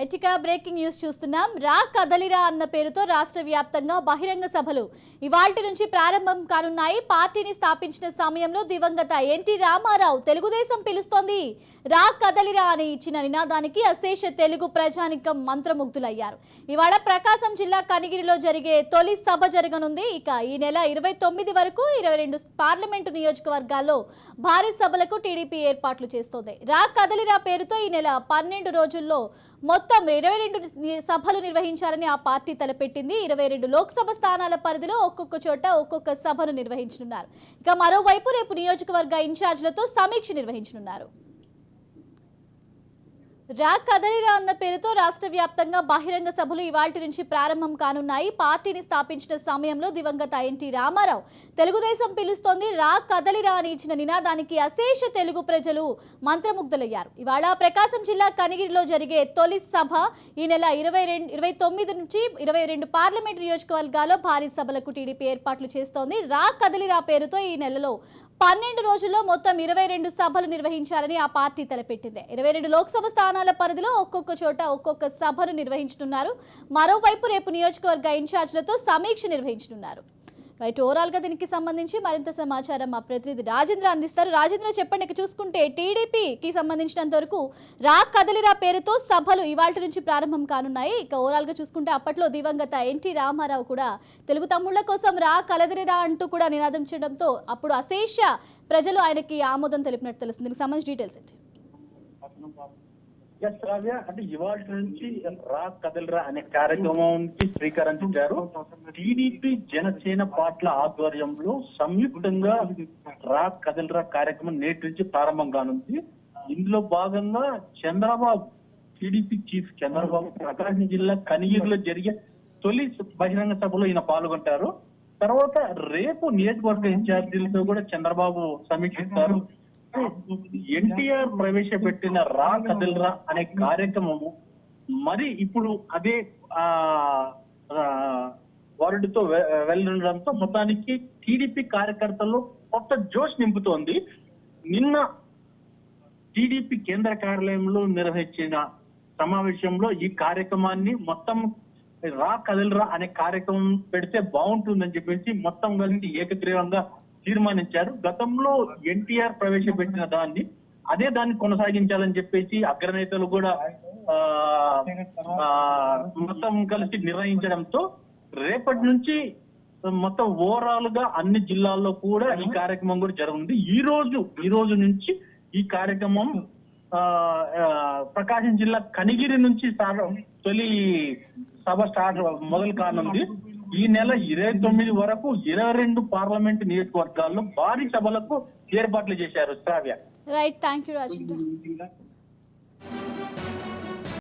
రైట్గా breaking news చూస్తున్నాం. రా కదలిరా అన్న పేరుతో రాష్ట్ర వ్యాప్తంగా బహిరంగ సభలు ఇవాల్టి నుంచి ప్రారంభం కానున్నాయి. పార్టీని స్థాపించిన సమయంలో దివంగత ఎన్టీ రామారావు తెలుగుదేశం పిలుస్తోంది రా కదలిరా అని ఇచ్చిన నినాదానికి అశేష తెలుగు ప్రజానికం మంత్రముగ్ధులయ్యారు. ఇవాళ ప్రకాశం జిల్లా కనిగిరిలో జరిగే తొలి సభ జరగనుంది. ఇక ఈ నెల 29 వరకు 22 పార్లమెంటు నియోజకవర్గాల్లో భారీ సభలకు టీడీపీ ఏర్పాట్లు చేస్తోంది. రా కదలిరా పేరుతో ఈ నెల 12 రోజుల్లో మొత్తం 22 సభలు నిర్వహించాలని ఆ పార్టీ తలపెట్టింది. 22 లోక్సభ స్థానాల పరిధిలో ఒక్కొక్క చోట ఒక్కొక్క సభను నిర్వహించనున్నారు. ఇక మరోవైపు రేపు నియోజకవర్గ ఇన్ఛార్జీలతో సమీక్ష నిర్వహించనున్నారు. రా కదలిరా అన్న పేరుతో రాష్ట్ర వ్యాప్తంగా బహిరంగ సభలు ఇవాల్టి నుంచి ప్రారంభం కానున్నాయి. పార్టీని స్థాపించిన సమయంలో దివంగత ఎన్టీ రామారావు తెలుగుదేశం పిలుస్తోంది రా కదలిరా అని ఇచ్చిన నినాదానికి అశేష తెలుగు ప్రజలు మంత్రముగ్ధులయ్యారు. ఇవాళ ప్రకాశం జిల్లా కనిగిరిలో జరిగే తొలి సభ ఈ నెల 29 నుంచి 22 పార్లమెంటు నియోజకవర్గాల్లో భారీ సభలకు టీడీపీ ఏర్పాట్లు చేస్తోంది. రా కదలిరా పేరుతో ఈ నెలలో 12 రోజుల్లో మొత్తం 22 సభలు నిర్వహించాలని ఆ పార్టీ తలపెట్టింది. 22 లోక్సభ స్థానాల పరిధిలో ఒక్కొక్క చోట ఒక్కొక్క సభను నిర్వహించనున్నారు. మరోవైపు రేపు నియోజకవర్గ ఇన్ఛార్జీలతో సమీక్ష నిర్వహించనున్నారు. రైట్, ఓవరాల్ గా దీనికి సంబంధించి మరింత సమాచారం మా ప్రతినిధి రాజేంద్ర అందిస్తారు. రాజేంద్ర, చెప్పండి. ఇక చూసుకుంటే టీడీపీకి సంబంధించినంత వరకు రా కదలిరా పేరుతో సభలు ఇవాల్టి నుంచి ప్రారంభం కానున్నాయి. ఇక ఓవరాల్ గా చూసుకుంటే అప్పట్లో దివంగత ఎన్టీ రామారావు కూడా తెలుగు తమ్ముళ్ల కోసం రా కదలిరా అంటూ కూడా నినాదం చేయడంతో అప్పుడు అశేష ప్రజలు ఆయనకి ఆమోదం తెలిపినట్టు తెలుస్తుంది. దీనికి సంబంధించి డీటెయిల్స్ ఏంటి? అంటే ఇవాళ నుంచి రా కదలరా అనే కార్యక్రమానికి శ్రీకారం చుట్టారు. టీడీపీ జనసేన పార్టీల ఆధ్వర్యంలో సంయుక్తంగా రా కదలరా కార్యక్రమం నేటి నుంచి ప్రారంభం కానుంది. ఇందులో భాగంగా చంద్రబాబు, టీడీపీ చీఫ్ చంద్రబాబు ప్రకాశం జిల్లా కనిగిరిలో జరిగే తొలి బహిరంగ సభలో ఈయన పాల్గొంటారు. తర్వాత రేపు నియోజకవర్గ ఇన్ఛార్జీలతో కూడా చంద్రబాబు సమీక్షిస్తారు. ఎన్టీఆర్ ప్రవేశపెట్టిన రా కదలరా అనే కార్యక్రమము మరి ఇప్పుడు అదే వార్డుతో వెళ్ళడంతో మొత్తానికి టీడీపీ కార్యకర్తల్లో కొత్త జోష్ నింపుతోంది. నిన్న టీడీపీ కేంద్ర కార్యాలయంలో నిర్వహించిన సమావేశంలో ఈ కార్యక్రమాన్ని మొత్తం రా కదలరా అనే కార్యక్రమం పెడితే బాగుంటుందని చెప్పేసి మొత్తం కలిసి ఏకగ్రీవంగా తీర్మానించారు. గతంలో ఎన్టీఆర్ ప్రవేశపెట్టిన దాన్ని కొనసాగించాలని చెప్పేసి అగ్రనేతలు కూడా మొత్తం కలిసి నిర్ణయించడంతో రేపటి నుంచి మొత్తం ఓవరాల్ గా అన్ని జిల్లాల్లో కూడా ఈ కార్యక్రమం కూడా జరుగుతుంది. ఈ రోజు నుంచి ఈ కార్యక్రమం ప్రకాశం జిల్లా కనిగిరి నుంచి తొలి సభ మొదలు కానుంది. ఈ నెల 29 వరకు 22 పార్లమెంటు నియోజకవర్గాల్లో భారీ సభలకు ఏర్పాట్లు చేశారు. Shravya. Right, thank you Rajendra.